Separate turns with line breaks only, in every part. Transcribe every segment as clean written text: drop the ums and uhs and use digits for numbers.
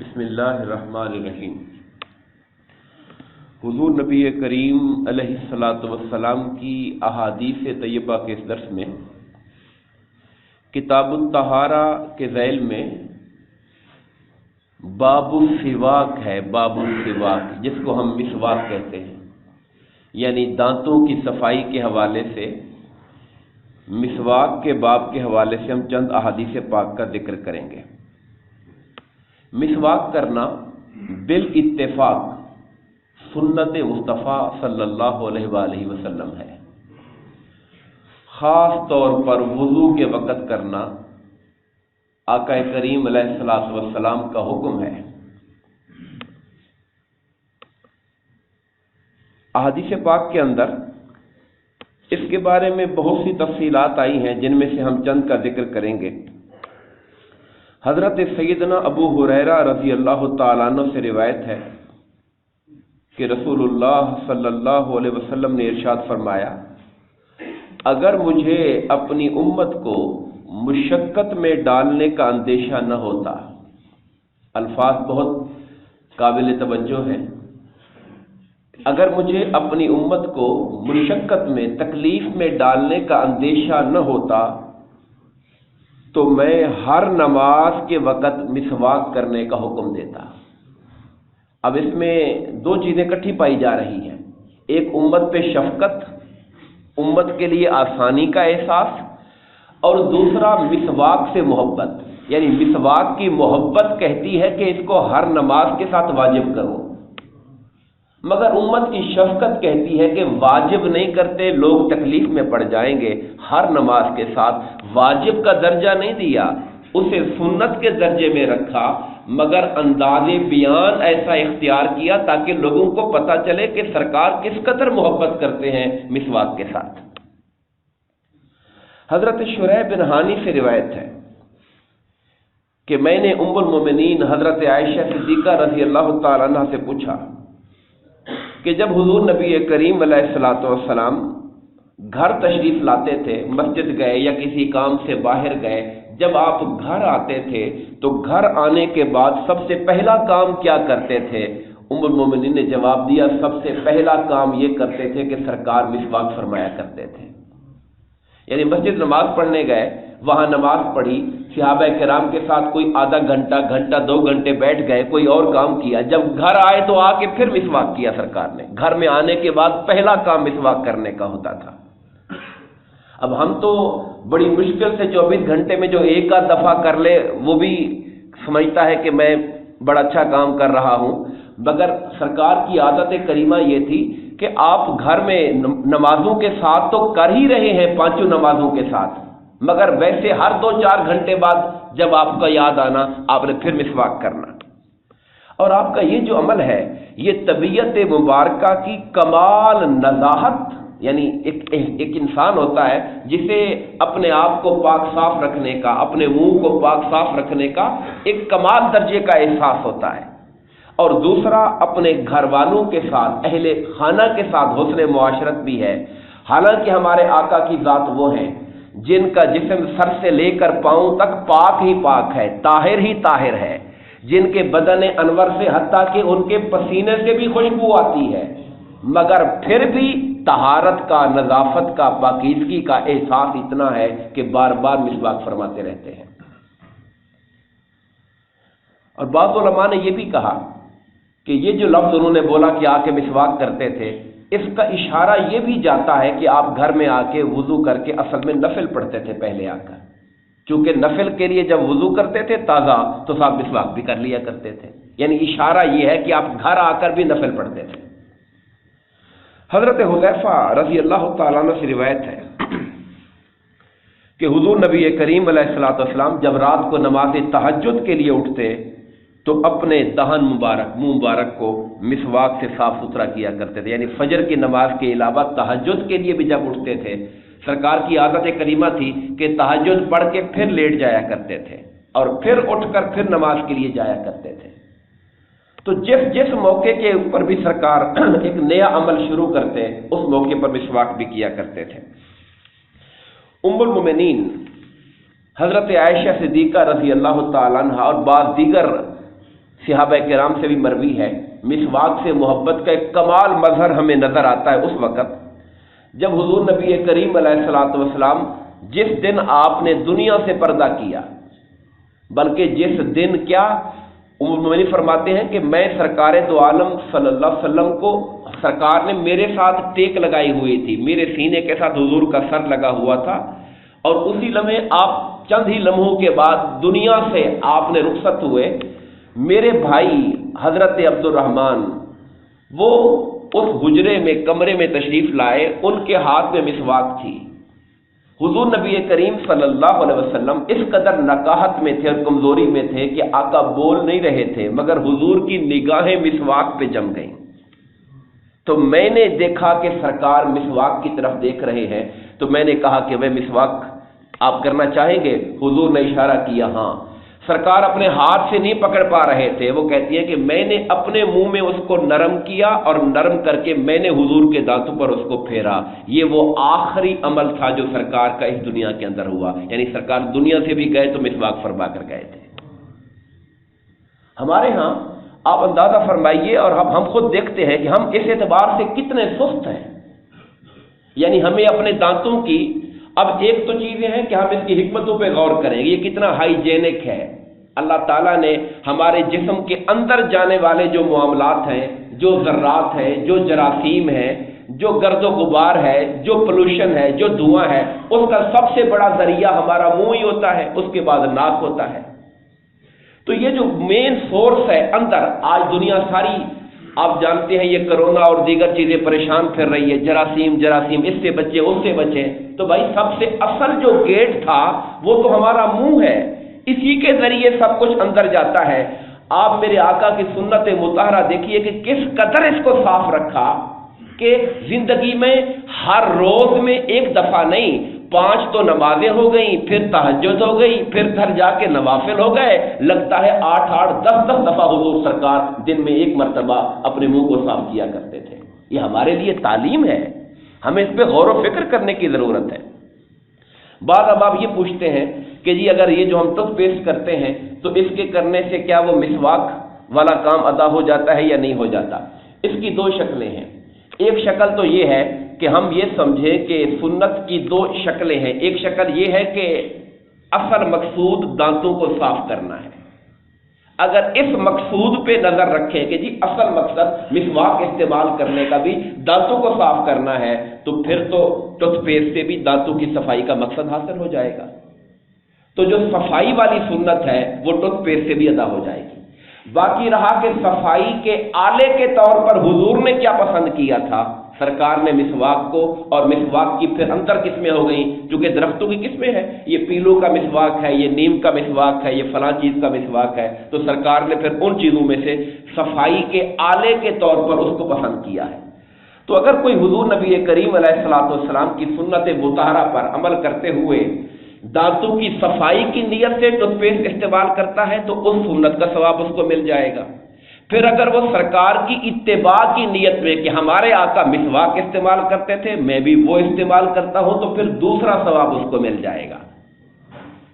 بسم اللہ الرحمن الرحیم۔ حضور نبی کریم علیہ الصلاۃ والسلام کی احادیث طیبہ کے اس درس میں کتاب الطہارہ کے ذیل میں باب السواک ہے۔ باب السواک جس کو ہم مسواک کہتے ہیں، یعنی دانتوں کی صفائی کے حوالے سے مسواک کے باب کے حوالے سے ہم چند احادیث پاک کا ذکر کریں گے۔ مسواک کرنا بالاتفاق سنت مصطفیٰ صلی اللہ علیہ وآلہ وسلم ہے۔ خاص طور پر وضو کے وقت کرنا آقا کریم علیہ الصلوۃ والسلام کا حکم ہے۔ احادیث پاک کے اندر اس کے بارے میں بہت سی تفصیلات آئی ہیں، جن میں سے ہم چند کا ذکر کریں گے۔ حضرت سیدنا ابو ہریرہ رضی اللہ تعالیٰ عنہ سے روایت ہے کہ رسول اللہ صلی اللہ علیہ وسلم نے ارشاد فرمایا، اگر مجھے اپنی امت کو مشقت میں ڈالنے کا اندیشہ نہ ہوتا۔ الفاظ بہت قابل توجہ ہیں۔ اگر مجھے اپنی امت کو مشقت میں، تکلیف میں ڈالنے کا اندیشہ نہ ہوتا تو میں ہر نماز کے وقت مسواک کرنے کا حکم دیتا۔ اب اس میں دو چیزیں اکٹھی پائی جا رہی ہیں، ایک امت پہ شفقت، امت کے لیے آسانی کا احساس، اور دوسرا مسواک سے محبت، یعنی مسواک کی محبت کہتی ہے کہ اس کو ہر نماز کے ساتھ واجب کرو، مگر امت کی شفقت کہتی ہے کہ واجب نہیں کرتے، لوگ تکلیف میں پڑ جائیں گے، ہر نماز کے ساتھ واجب کا درجہ نہیں دیا، اسے سنت کے درجے میں رکھا، مگر انداز بیان ایسا اختیار کیا تاکہ لوگوں کو پتہ چلے کہ سرکار کس قدر محبت کرتے ہیں مسواک کے ساتھ۔ حضرت شریح بن حانی سے روایت ہے کہ میں نے ام المومنین حضرت عائشہ صدیقہ رضی اللہ تعالیٰ عنہ سے پوچھا کہ جب حضور نبی کریم علیہ الصلوۃ والسلام گھر تشریف لاتے تھے، مسجد گئے یا کسی کام سے باہر گئے، جب آپ گھر آتے تھے تو گھر آنے کے بعد سب سے پہلا کام کیا کرتے تھے؟ ام المومنین نے جواب دیا، سب سے پہلا کام یہ کرتے تھے کہ سرکار مسواک فرمایا کرتے تھے۔ یعنی مسجد نماز پڑھنے گئے، وہاں نماز پڑھی، صحابہ کرام کے ساتھ کوئی آدھا گھنٹہ 2 گھنٹے بیٹھ گئے، کوئی اور کام کیا، جب گھر آئے تو آ کے پھر مسواک کیا سرکار نے۔ گھر میں آنے کے بعد پہلا کام مسواک کرنے کا ہوتا تھا۔ اب ہم تو بڑی مشکل سے 24 گھنٹے میں جو ایک آدھ دفعہ کر لے وہ بھی سمجھتا ہے کہ میں بڑا اچھا کام کر رہا ہوں، مگر سرکار کی عادت کریمہ یہ تھی کہ آپ گھر میں نمازوں کے ساتھ تو کر ہی رہے ہیں، 5 نمازوں کے ساتھ، مگر ویسے ہر 2-4 گھنٹے بعد جب آپ کا یاد آنا آپ نے پھر مسواک کرنا۔ اور آپ کا یہ جو عمل ہے یہ طبیعت مبارکہ کی کمال نزاہت، یعنی ایک انسان ہوتا ہے جسے اپنے آپ کو پاک صاف رکھنے کا، اپنے منہ کو پاک صاف رکھنے کا ایک کمال درجے کا احساس ہوتا ہے، اور دوسرا اپنے گھر والوں کے ساتھ، اہل خانہ کے ساتھ حسن معاشرت بھی ہے۔ حالانکہ ہمارے آقا کی ذات وہ ہیں جن کا جسم سر سے لے کر پاؤں تک پاک ہی پاک ہے، طاہر ہی طاہر ہے، جن کے بدن انور سے حتیٰ کہ ان کے پسینے سے بھی خوشبو آتی ہے، مگر پھر بھی طہارت کا، نظافت کا، پاکیزگی کا احساس اتنا ہے کہ بار بار مسواک فرماتے رہتے ہیں۔ اور بعض علماء نے یہ بھی کہا کہ یہ جو لفظ انہوں نے بولا کہ آ کے مسواک کرتے تھے، اس کا اشارہ یہ بھی جاتا ہے کہ آپ گھر میں آ کے وضو کر کے اصل میں نفل پڑھتے تھے پہلے آ کر، چونکہ نفل کے لیے جب وضو کرتے تھے تازہ تو صاحب مسواک بھی کر لیا کرتے تھے، یعنی اشارہ یہ ہے کہ آپ گھر آ کر بھی نفل پڑھتے تھے۔ حضرت حذیفہ رضی اللہ تعالیٰ عنہ سے روایت ہے کہ حضور نبی کریم علیہ الصلوۃ والسلام جب رات کو نماز تہجد کے لیے اٹھتے تو اپنے دہن مبارک، منہ مبارک کو مسواک سے صاف ستھرا کیا کرتے تھے، یعنی فجر کی نماز کے علاوہ تہجد کے لیے بھی جب اٹھتے تھے، سرکار کی عادت کریمہ تھی کہ تہجد پڑھ کے پھر لیٹ جایا کرتے تھے اور پھر اٹھ کر پھر نماز کے لیے جایا کرتے تھے۔ تو جس موقع کے اوپر بھی سرکار ایک نیا عمل شروع کرتے اس موقع پر مسواک بھی کیا کرتے تھے۔ ام المومنین حضرت عائشہ صدیقہ رضی اللہ تعالیٰ عنہ اور بعض دیگر صحابہ کرام سے بھی مروی ہے، مسواک سے محبت کا ایک کمال مظہر ہمیں نظر آتا ہے اس وقت جب حضور نبی کریم علیہ الصلوۃ والسلام جس دن آپ نے دنیا سے پردہ کیا، بلکہ جس دن کیا مومنین فرماتے ہیں کہ میں سرکار دو عالم صلی اللہ علیہ وسلم کو سرکار نے میرے ساتھ ٹیک لگائی ہوئی تھی، میرے سینے کے ساتھ حضور کا سر لگا ہوا تھا، اور اسی لمحے آپ چند ہی لمحوں کے بعد دنیا سے آپ نے رخصت ہوئے۔ میرے بھائی حضرت عبد الرحمن وہ اس حجرے میں کمرے میں تشریف لائے، ان کے ہاتھ میں مسواک تھی۔ حضور نبی کریم صلی اللہ علیہ وسلم اس قدر نکاہت میں تھے اور کمزوری میں تھے کہ آقا بول نہیں رہے تھے، مگر حضور کی نگاہیں مسواک پہ جم گئیں۔ تو میں نے دیکھا کہ سرکار مسواک کی طرف دیکھ رہے ہیں، تو میں نے کہا کہ وہ مسواک آپ کرنا چاہیں گے؟ حضور نے اشارہ کیا ہاں۔ سرکار اپنے ہاتھ سے نہیں پکڑ پا رہے تھے، وہ کہتی ہے کہ میں نے اپنے منہ میں اس کو نرم کیا اور نرم کر کے میں نے حضور کے دانتوں پر اس کو پھیرا۔ یہ وہ آخری عمل تھا جو سرکار کا اس دنیا کے اندر ہوا، یعنی سرکار دنیا سے بھی گئے تو مسواک فرما کر گئے تھے۔ ہمارے ہاں آپ اندازہ فرمائیے، اور ہم خود دیکھتے ہیں کہ ہم اس اعتبار سے کتنے سست ہیں، یعنی ہمیں اپنے دانتوں کی، اب ایک تو چیزیں ہیں کہ ہم اس کی حکمتوں پہ غور کریں گے، یہ کتنا ہائیجینک ہے۔ اللہ تعالیٰ نے ہمارے جسم کے اندر جانے والے جو معاملات ہیں، جو ذرات ہیں، جو جراثیم ہیں، جو گرد و غبار ہے، جو پولوشن ہے، جو دھواں ہے، اس کا سب سے بڑا ذریعہ ہمارا منہ ہی ہوتا ہے، اس کے بعد ناک ہوتا ہے۔ تو یہ جو مین سورس ہے اندر، آج دنیا ساری آپ جانتے ہیں یہ کرونا اور دیگر چیزیں پریشان پھر رہی ہے، جراثیم، اس سے بچیں اس سے بچیں، تو بھائی سب سے اصل جو گیٹ تھا وہ تو ہمارا منہ ہے، اسی کے ذریعے سب کچھ اندر جاتا ہے۔ آپ میرے آقا کی سنت مطہرہ دیکھیے کہ کس قدر اس کو صاف رکھا کہ زندگی میں ہر روز میں ایک دفعہ نہیں، 5 تو نمازیں ہو گئیں، پھر تہجد ہو گئی، پھر گھر جا کے نوافل ہو گئے، لگتا ہے 8 10 دفعہ حضور سرکار دن میں ایک مرتبہ اپنے منہ کو صاف کیا کرتے تھے۔ یہ ہمارے لیے تعلیم ہے، ہمیں اس پہ غور و فکر کرنے کی ضرورت ہے۔ بعض اب آپ یہ پوچھتے ہیں کہ جی اگر یہ جو ہم ٹوتھ پیسٹ کرتے ہیں تو اس کے کرنے سے کیا وہ مسواک والا کام ادا ہو جاتا ہے یا نہیں ہو جاتا؟ اس کی 2 شکلیں ہیں۔ ایک شکل تو یہ ہے کہ ہم یہ سمجھیں کہ سنت کی 2 شکلیں ہیں۔ ایک شکل یہ ہے کہ اصل مقصود دانتوں کو صاف کرنا ہے۔ اگر اس مقصود پہ نظر رکھیں کہ جی اصل مقصد مسواک استعمال کرنے کا بھی دانتوں کو صاف کرنا ہے، تو پھر تو ٹوتھ پیسٹ سے بھی دانتوں کی صفائی کا مقصد حاصل ہو جائے گا۔ تو جو صفائی والی سنت ہے وہ ٹوتھ پیسٹ سے بھی ادا ہو جائے گی۔ باقی رہا کہ صفائی کے آلے کے طور پر حضور نے کیا پسند کیا تھا، سرکار نے مسواک کو، اور مسواک کی پھر انتر قسمیں ہو گئیں، چونکہ درختوں کی قسمیں ہیں، یہ پیلوں کا مسواک ہے، یہ نیم کا مسواک ہے، یہ فلاں چیز کا مسواک ہے، تو سرکار نے پھر ان چیزوں میں سے صفائی کے آلے کے طور پر اس کو پسند کیا ہے۔ تو اگر کوئی حضور نبی کریم علیہ الصلوۃ والسلام کی سنت مطہرہ پر عمل کرتے ہوئے دانتوں کی صفائی کی نیت سے ٹوتھ پیسٹ استعمال کرتا ہے تو اس سنت کا ثواب اس کو مل جائے گا۔ پھر اگر وہ سرکار کی اتباع کی نیت میں کہ ہمارے آقا مسواک استعمال کرتے تھے، میں بھی وہ استعمال کرتا ہوں، تو پھر دوسرا ثواب اس کو مل جائے گا۔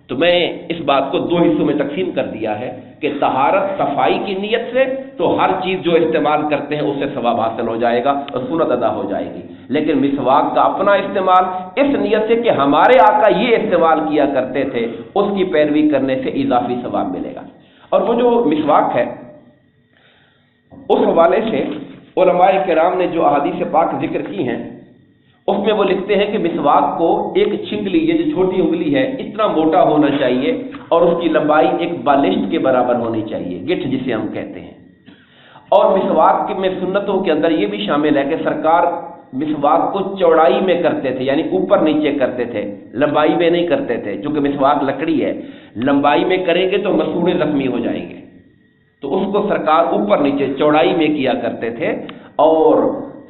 تو میں اس بات کو 2 حصوں میں تقسیم کر دیا ہے کہ طہارت صفائی کی نیت سے تو ہر چیز جو استعمال کرتے ہیں اس سے ثواب حاصل ہو جائے گا اور سنت ادا ہو جائے گی، لیکن مسواک کا اپنا استعمال اس نیت سے کہ ہمارے آقا یہ استعمال کیا کرتے تھے، اس کی پیروی کرنے سے اضافی ثواب ملے گا۔ اور وہ جو مسواک ہے اس حوالے سے علماء کرام نے جو احادیث پاک ذکر کی ہیں اس میں وہ لکھتے ہیں کہ مسواک کو ایک چھنگلی، یہ جو چھوٹی انگلی ہے، اتنا موٹا ہونا چاہیے اور اس کی لمبائی ایک بالشت کے برابر ہونی چاہیے، گٹھ جسے ہم کہتے ہیں۔ اور مسواک میں سنتوں کے اندر یہ بھی شامل ہے کہ سرکار مسواک کو چوڑائی میں کرتے تھے، یعنی اوپر نیچے کرتے تھے، لمبائی میں نہیں کرتے تھے، چونکہ مسواک لکڑی ہے، لمبائی میں کریں گے تو مسوڑے زخمی ہو جائیں گے، تو اس کو سرکار اوپر نیچے چوڑائی میں کیا کرتے تھے، اور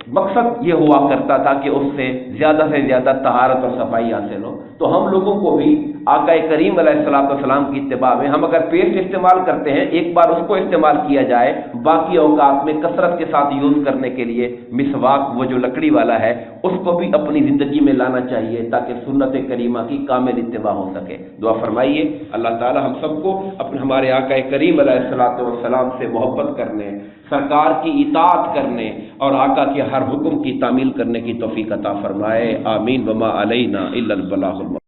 مقصد یہ ہوا کرتا تھا کہ اس سے زیادہ طہارت اور صفائی حاصل ہو۔ تو ہم لوگوں کو بھی آقا کریم علیہ الصلوۃ والسلام کی اتباع میں ہم اگر پیسٹ استعمال کرتے ہیں ایک بار اس کو استعمال کیا جائے، باقی اوقات میں کثرت کے ساتھ یوز کرنے کے لیے مسواک وہ جو لکڑی والا ہے اس کو بھی اپنی زندگی میں لانا چاہیے تاکہ سنت کریمہ کی کامل اتباع ہو سکے۔ دعا فرمائیے اللہ تعالی ہم سب کو ہمارے آقا کریم علیہ الصلوۃ والسلام سے محبت کرنے، سرکار کی اطاعت کرنے اور آقا کے ہر حکم کی تعمیل کرنے کی توفیق عطا فرمائے، آمین۔ وما علینا الا البلاغ المبین۔